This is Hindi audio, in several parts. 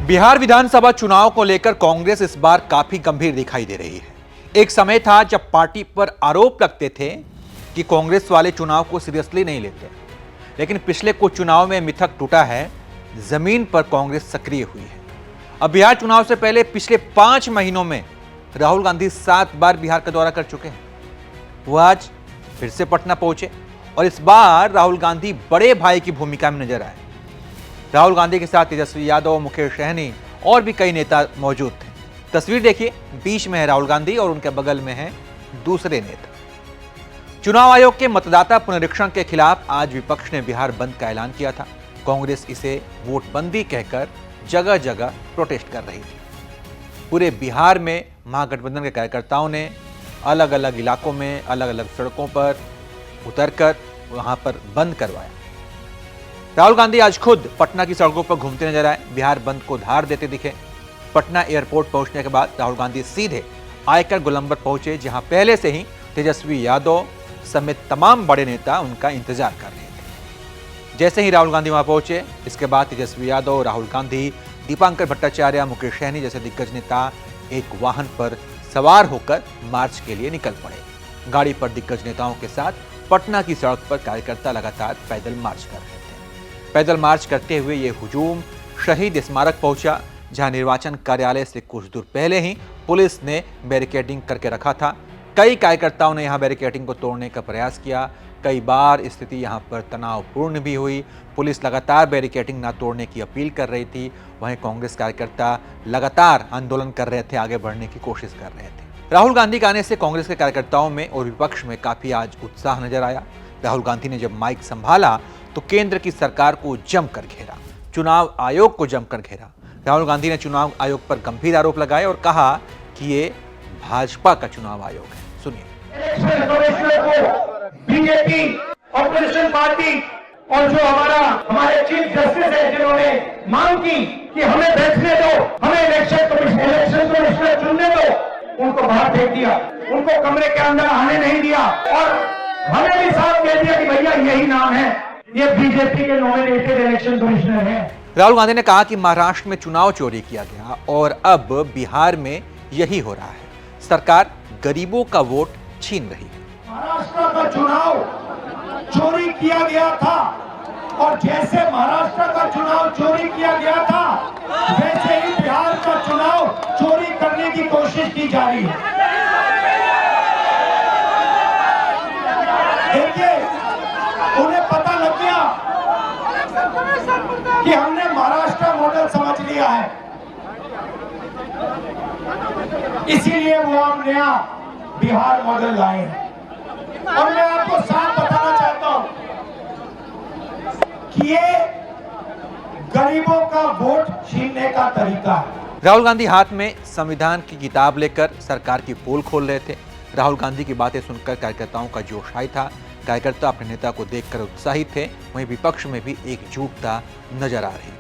बिहार विधानसभा चुनाव को लेकर कांग्रेस इस बार काफी गंभीर दिखाई दे रही है। एक समय था जब पार्टी पर आरोप लगते थे कि कांग्रेस वाले चुनाव को सीरियसली नहीं लेते, लेकिन पिछले कुछ चुनाव में मिथक टूटा है, जमीन पर कांग्रेस सक्रिय हुई है। अब बिहार चुनाव से पहले पिछले 5 महीनों में राहुल गांधी 7 बार बिहार का दौरा कर चुके हैं। वो आज फिर से पटना पहुंचे और इस बार राहुल गांधी बड़े भाई की भूमिका में नजर आए। राहुल गांधी के साथ तेजस्वी यादव, मुकेश सहनी और भी कई नेता मौजूद थे। तस्वीर देखिए, बीच में है राहुल गांधी और उनके बगल में है दूसरे नेता। चुनाव आयोग के मतदाता पुनरीक्षण के खिलाफ आज विपक्ष ने बिहार बंद का ऐलान किया था। कांग्रेस इसे वोटबंदी कहकर जगह जगह प्रोटेस्ट कर रही थी। पूरे बिहार में महागठबंधन के कार्यकर्ताओं ने अलग अलग इलाकों में अलग अलग सड़कों पर उतरकर वहां पर बंद करवाया। राहुल गांधी आज खुद पटना की सड़कों पर घूमते नजर आए, बिहार बंद को धार देते दिखे। पटना एयरपोर्ट पहुंचने के बाद राहुल गांधी सीधे आयकर गोलंबर पहुंचे, जहां पहले से ही तेजस्वी यादव समेत तमाम बड़े नेता उनका इंतजार कर रहे थे। जैसे ही राहुल गांधी वहां पहुंचे, इसके बाद तेजस्वी यादव, राहुल गांधी, दीपांकर भट्टाचार्य, मुकेश सहनी जैसे दिग्गज नेता एक वाहन पर सवार होकर मार्च के लिए निकल पड़े। गाड़ी पर दिग्गज नेताओं के साथ पटना की सड़क पर कार्यकर्ता लगातार पैदल मार्च कर रहे थे। पैदल मार्च करते हुए ये हुजूम शहीद स्मारक पहुंचा, जहां निर्वाचन कार्यालय से कुछ दूर पहले ही पुलिस ने बैरिकेडिंग करके रखा था। कई कार्यकर्ताओं ने यहां बैरिकेडिंग को तोड़ने का प्रयास किया। कई बार स्थिति यहां पर तनावपूर्ण भी हुई। पुलिस लगातार बैरिकेडिंग ना तोड़ने की अपील कर रही थी। वहीं कांग्रेस कार्यकर्ता लगातार आंदोलन कर रहे थे, आगे बढ़ने की कोशिश कर रहे थे। राहुल गांधी के आने से कांग्रेस के कार्यकर्ताओं में और विपक्ष में काफी आज उत्साह नजर आया। राहुल गांधी ने जब माइक संभाला तो केंद्र की सरकार को जमकर घेरा, चुनाव आयोग को जमकर घेरा। राहुल गांधी ने चुनाव आयोग पर गंभीर आरोप लगाए और कहा कि ये भाजपा का चुनाव आयोग है। सुनिए। बीजेपी, ऑपोजिशन पार्टी और जो हमारे चीफ जस्टिस है, जिन्होंने मांग की कि हमें बैठने दो, हमें इलेक्शन कमिश्नर चुनने दो, उनको बाहर फेंक दिया, उनको कमरे के अंदर आने नहीं दिया और हमें भी साफ कह दिया कि भैया यही नाम है, ये बीजेपी के नॉमिनेटेड इलेक्शन कमिश्नर हैं। राहुल गांधी ने कहा कि महाराष्ट्र में चुनाव चोरी किया गया और अब बिहार में यही हो रहा है। सरकार गरीबों का वोट छीन रही है। महाराष्ट्र का चुनाव चोरी किया गया था और जैसे महाराष्ट्र का चुनाव चोरी किया गया था, वैसे ही बिहार का चुनाव चोरी करने की कोशिश की जा रही है। देखिए, उन्हें पता लग गया कि हमने महाराष्ट्र मॉडल समझ लिया है, इसीलिए वो हम नया बिहार मॉडल लाए हैं। और मैं आपको साफ बताना चाहता हूं कि ये गरीबों का वोट छीनने का तरीका है। राहुल गांधी हाथ में संविधान की किताब लेकर सरकार की पोल खोल रहे थे। राहुल गांधी की बातें सुनकर कार्यकर्ताओं का जोश हाई था। कार्यकर्ता अपने नेता को देखकर उत्साहित थे, वहीं विपक्ष में भी एकजुटता नजर आ रही थी।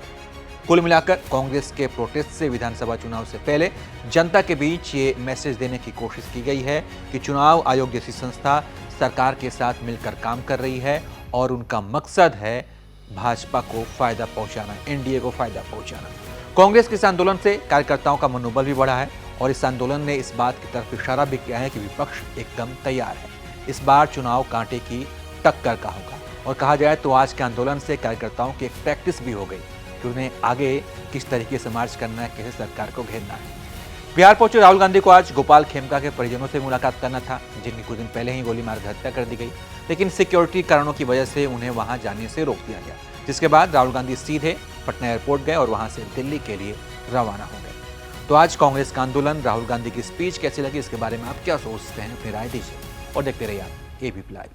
कुल मिलाकर कांग्रेस के प्रोटेस्ट से विधानसभा चुनाव से पहले जनता के बीच ये मैसेज देने की कोशिश की गई है कि चुनाव आयोग जैसी संस्था सरकार के साथ मिलकर काम कर रही है और उनका मकसद है भाजपा को फायदा पहुंचाना, एनडीए को फायदा पहुंचाना। कांग्रेस के इस आंदोलन से कार्यकर्ताओं का मनोबल भी बढ़ा है और इस आंदोलन ने इस बात की तरफ इशारा भी किया है कि विपक्ष एकदम तैयार है। इस बार चुनाव कांटे की टक्कर का होगा और कहा जाए तो आज के आंदोलन से कार्यकर्ताओं की एक प्रैक्टिस भी हो गई कि उन्हें आगे किस तरीके से मार्च करना है, कैसे सरकार को घेरना है। बिहार पहुंचे राहुल गांधी को आज गोपाल खेमका के परिजनों से मुलाकात करना था, जिनकी कुछ दिन पहले ही गोली मारकर हत्या कर दी गई, लेकिन सिक्योरिटी कारणों की वजह से उन्हें वहां जाने से रोक दिया गया, जिसके बाद राहुल गांधी सीधे पटना एयरपोर्ट गए और वहां से दिल्ली के लिए रवाना हो गए। तो आज कांग्रेस का आंदोलन, राहुल गांधी की स्पीच कैसी लगी, इसके बारे में आप क्या सोचते हैं, अपनी राय दीजिए और देखते रहिए आप एबीपी लाइव।